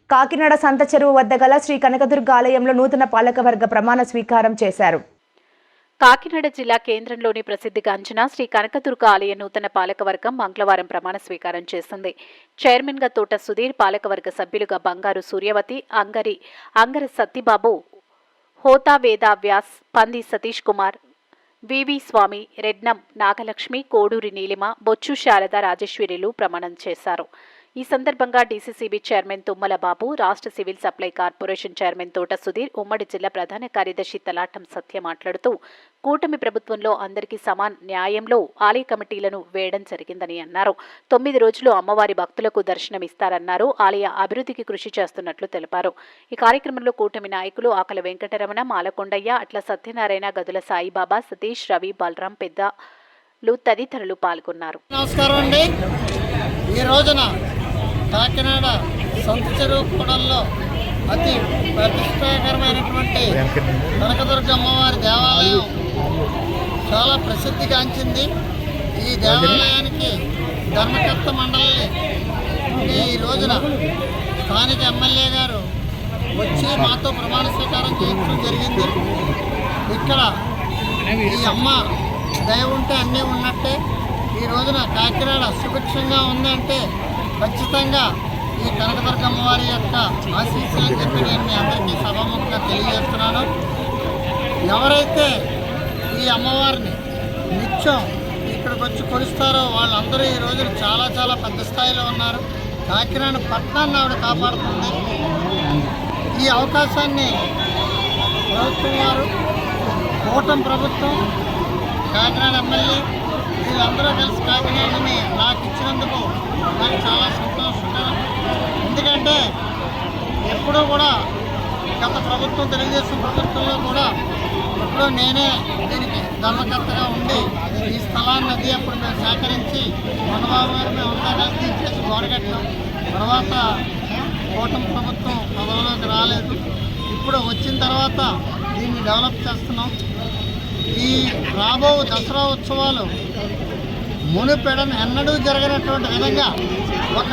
కాకినాడ సంత చెరువు వద్ద గల శ్రీ కనకదుర్గ ఆలయంలో నూతన పాలకవర్గ ప్రమాణ స్వీకారం చేశారు. కాకినాడ జిల్లా కేంద్రంలోని ప్రసిద్ధిగాంచిన శ్రీ కనకదుర్గ ఆలయ నూతన పాలకవర్గం మంగళవారం ప్రమాణ స్వీకారం చేసింది. చైర్మన్ గా తోట సుధీర్, పాలకవర్గ సభ్యులుగా బంగారు సూర్యవతి, అంగర సత్తిబాబు, హోతా వేద వ్యాస్, పంది సతీష్ కుమార్, వివి స్వామి, రెడ్నం నాగలక్ష్మి, కోడూరి నీలిమ, బొచ్చు శారద రాజేశ్వరిలు ప్రమాణం చేశారు. ఈ సందర్భంగా డీసీసీబీ చైర్మన్ తుమ్మల బాబు, రాష్ట్ర సివిల్ సప్లై కార్పొరేషన్ చైర్మన్ తోట సుధీర్, ఉమ్మడి జిల్లా ప్రధాన కార్యదర్శి తలాటం సత్య మాట్లాడుతూ కూటమి ప్రభుత్వంలో అందరికీ సమాన న్యాయంలో ఆలయ కమిటీలను వేయడం జరిగిందని అన్నారు. 9 రోజులు అమ్మవారి భక్తులకు దర్శనమిస్తారన్నారు. ఆలయ అభివృద్ధికి కృషి చేస్తున్నట్లు తెలిపారు. ఈ కార్యక్రమంలో కూటమి నాయకులు ఆకల వెంకటరమణ, మాలకొండయ్య, అట్ల సత్యనారాయణ, గదుల సాయిబాబా, సతీష్, రవి, బలరాం పెద్దలు తదితరులు పాల్గొన్నారు. నమస్కారం అండి. ఈ రోజున కాకినాడ సంత చెరువు కూడల్లో అతి ప్రతిష్టాకరమైనటువంటి కనకదుర్గ అమ్మవారి దేవాలయం చాలా ప్రసిద్ధిగాంచింది. ఈ దేవాలయానికి ధర్మకర్త మండలిని ఈ రోజున స్థానిక ఎమ్మెల్యే గారు వచ్చి మాతో ప్రమాణ స్వీకారం చేయించడం జరిగింది. ఇక్కడ ఈ అమ్మ దయ ఉంటే అన్నీ ఉన్నట్టే. ఈ రోజున కాకినాడ సుభిక్షంగా ఉందంటే ఖచ్చితంగా ఈ కనకదుర్గ అమ్మవారి యొక్క ఆశీస్సులు అని చెప్పి నేను మీ అందరికీ సభాముఖంగా తెలియజేస్తున్నాను. ఎవరైతే ఈ అమ్మవారిని నిత్యం ఇక్కడికి వచ్చి కొలుస్తారో వాళ్ళందరూ ఈ రోజున చాలా చాలా పెద్ద స్థాయిలో ఉన్నారు. కాకినాడ పట్టణాన్ని ఆవిడ కాపాడుతుంది. ఈ అవకాశాన్ని ప్రభుత్వం వారు, కూటమి ప్రభుత్వం, కాకినాడ ఎమ్మెల్యే వీళ్ళందరూ కలిసి కాకినాడని నాకు ఇచ్చినందుకు నాకు చాలా సంతోషకరం. ఎందుకంటే ఎప్పుడూ కూడా గత ప్రభుత్వం, తెలుగుదేశం ప్రభుత్వంలో కూడా ఎప్పుడూ నేనే దీనికి ధర్మకర్తగా ఉండి ఈ స్థలాన్ని అది అప్పుడు మేము సేకరించి మనబాబు గారు మేము అంతా కలిసి తీసేసి గోడగట్టాం. తర్వాత కూటమి ప్రభుత్వం పదవిలోకి రాలేదు. ఇప్పుడు వచ్చిన తర్వాత దీన్ని డెవలప్ చేస్తున్నాం. ఈ రాబో దసరా ఉత్సవాలు మునుపెడను ఎన్నడూ జరగనటువంటి విధంగా ఒక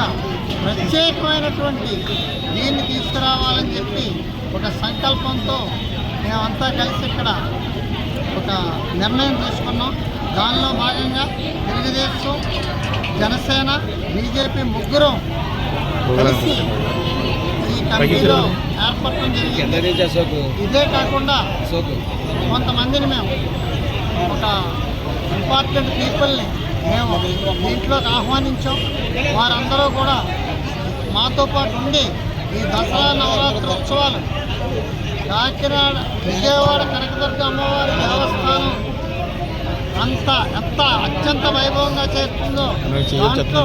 ప్రత్యేకమైనటువంటి దీన్ని తీసుకురావాలని చెప్పి ఒక సంకల్పంతో మేమంతా కలిసి ఇక్కడ ఒక నిర్ణయం తీసుకున్నాం. దానిలో భాగంగా తెలుగుదేశం, జనసేన, బీజేపీ ముగ్గురం కలిసి ఈ కమిటీలో ఏర్పడటం జరిగింది. ఇదే కాకుండా కొంతమందిని మేము ఒక ఇంపార్టెంట్ పీపుల్ని మేము దీంట్లోకి ఆహ్వానించాం. వారందరూ కూడా మాతో పాటు ఉండి ఈ దసరా నవరాత్రి ఉత్సవాలు కాకినాడ విజయవాడ కనకదుర్గ అమ్మవారి దేవస్థానం ఎంత అత్యంత వైభవంగా చేస్తుందో దాంట్లో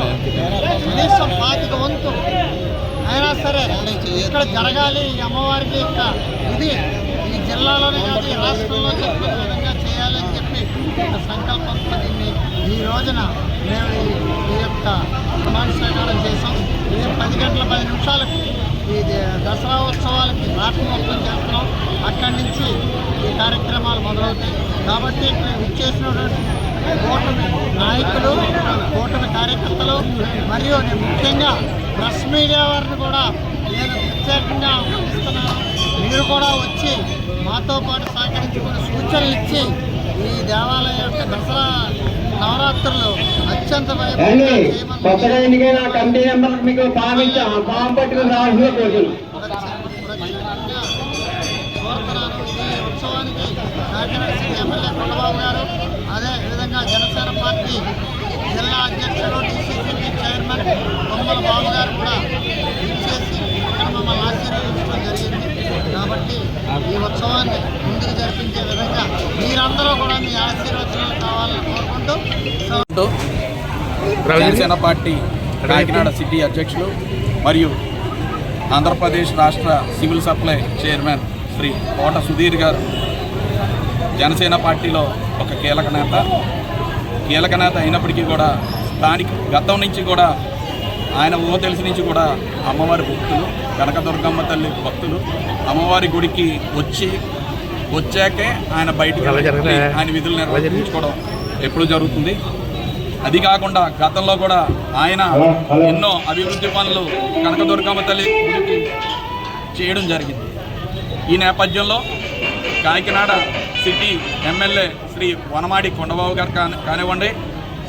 కనీసం 25 వంతు అయినా సరే ఇక్కడ జరగాలి. ఈ అమ్మవారికి ఇది ఈ జిల్లాలోనే కాదు, ఈ రాష్ట్రంలో చెప్పిన విధంగా చేయాలని చెప్పి ఒక సంకల్పంతో దీన్ని ఈ రోజున మేము ఈ యొక్క ప్రమాణ స్వీకారం చేసాం. ఇది 10 గంటల 10 నిమిషాలకు ఈ దసరా ఉత్సవాలకి ప్రారంభోత్సవం చేస్తున్నాం. అక్కడి నుంచి ఈ కార్యక్రమాలు మొదలవుతాయి. కాబట్టి ఇక్కడ విచ్చేసినటువంటి కూటమి నాయకులు, కూటమి కార్యకర్తలు మరియు నేను ముఖ్యంగా ప్రెస్ మీడియా వారిని కూడా నేను ప్రత్యేకంగా ఆహ్వానిస్తున్నాను. మీరు కూడా వచ్చి మాతో పాటు సహకరించుకుని సూచనలు ఇచ్చి ఈ దేవాలయం యొక్క దసరా నవరాత్రులు అత్యంత ఉత్సవానికి కాకినాడ సిటీ ఎమ్మెల్యే కొండబాబు గారు, అదేవిధంగా జనసేన పార్టీ జిల్లా అధ్యక్షుడు, డీసీసీబీ చైర్మన్ తుమ్మల బాబు గారు కూడా ఇచ్చేసి ఇక్కడ మమ్మల్ని ఆశీర్వదించడం జరిగింది. కాబట్టి ఈ ఉత్సవాన్ని ముందుకు జరిపించే విధంగా మీరందరూ కూడా మీ ఆశీర్వచనాలు కావాలని కోరుకుంటూ జనసేన పార్టీ కాకినాడ సిటీ అధ్యక్షులు మరియు ఆంధ్రప్రదేశ్ రాష్ట్ర సివిల్ సప్లై చైర్మన్ శ్రీ తోట సుధీర్ గారు జనసేన పార్టీలో ఒక కీలక నేత అయినప్పటికీ కూడా గతం నుంచి కూడా ఆయన తెలిసి నుంచి కూడా అమ్మవారి భక్తులు, కనకదుర్గమ్మ తల్లి భక్తులు. అమ్మవారి గుడికి వచ్చాకే ఆయన బయటికి ఆయన విధులు నిర్వహించుకోవడం ఎప్పుడు జరుగుతుంది. అది కాకుండా గతంలో కూడా ఆయన ఎన్నో అభివృద్ధి పనులు కనకదుర్గమ్మ తల్లి గుడికి చేయడం జరిగింది. ఈ నేపథ్యంలో కాకినాడ సిటీ ఎమ్మెల్యే శ్రీ వనమాడి కొండబాబు గారు కానివ్వండి,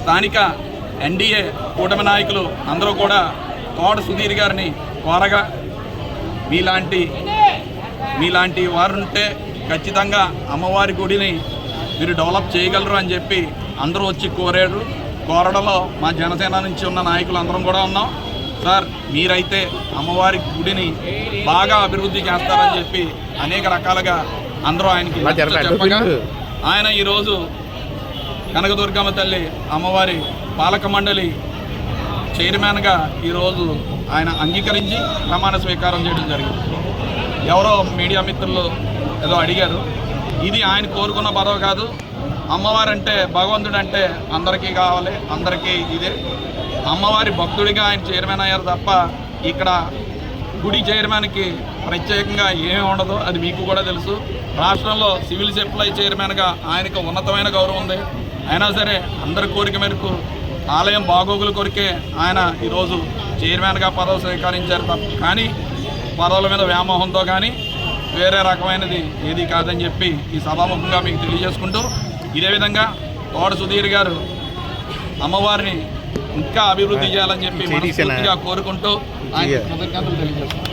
స్థానిక ఎన్డీఏ కూటమి నాయకులు అందరూ కూడా తోట సుధీర్ గారిని కోరగా మీలాంటి వారుంటే ఖచ్చితంగా అమ్మవారి గుడిని మీరు డెవలప్ చేయగలరు అని చెప్పి అందరూ వచ్చి కోరడంలో మా జనసేన నుంచి ఉన్న నాయకులు అందరం కూడా ఉన్నాం. సార్, మీరైతే అమ్మవారి గుడిని బాగా అభివృద్ధి చేస్తారని చెప్పి అనేక రకాలుగా అందరూ ఆయనకి చెప్పగా ఆయన ఈరోజు కనకదుర్గమ్మ తల్లి అమ్మవారి పాలక మండలి చైర్మన్గా ఈరోజు ఆయన అంగీకరించి ప్రమాణ స్వీకారం చేయడం జరిగింది. ఎవరో మీడియా మిత్రులు ఏదో అడిగారు, ఇది ఆయన కోరుకున్న పదవి కాదు. అమ్మవారంటే భగవంతుడు అంటే అందరికీ కావాలి, అందరికీ ఇదే. అమ్మవారి భక్తుడిగా ఆయన చైర్మన్ అయ్యారు తప్ప ఇక్కడ గుడి చైర్మన్కి ప్రత్యేకంగా ఏమీ ఉండదు, అది మీకు కూడా తెలుసు. రాష్ట్రంలో సివిల్ సప్లై చైర్మన్గా ఆయనకు ఉన్నతమైన గౌరవం ఉంది. అయినా సరే అందరి కోరిక మేరకు ఆలయం బాగోగుల కొరికే ఆయన ఈరోజు చైర్మన్గా పదవి స్వీకరించారు తప్ప కానీ పదవుల మీద వ్యామోహంతో కానీ వేరే రకమైనది ఏది కాదని చెప్పి ఈ సభాముఖంగా మీకు తెలియజేసుకుంటూ, ఇదే విధంగా తోట సుధీర్ గారు అమ్మవారిని ఇంకా అభివృద్ధి చేయాలని చెప్పి మనస్ఫూర్తిగా కోరుకుంటూ ఆయన కృతజ్ఞతలు తెలియజేస్తున్నాను.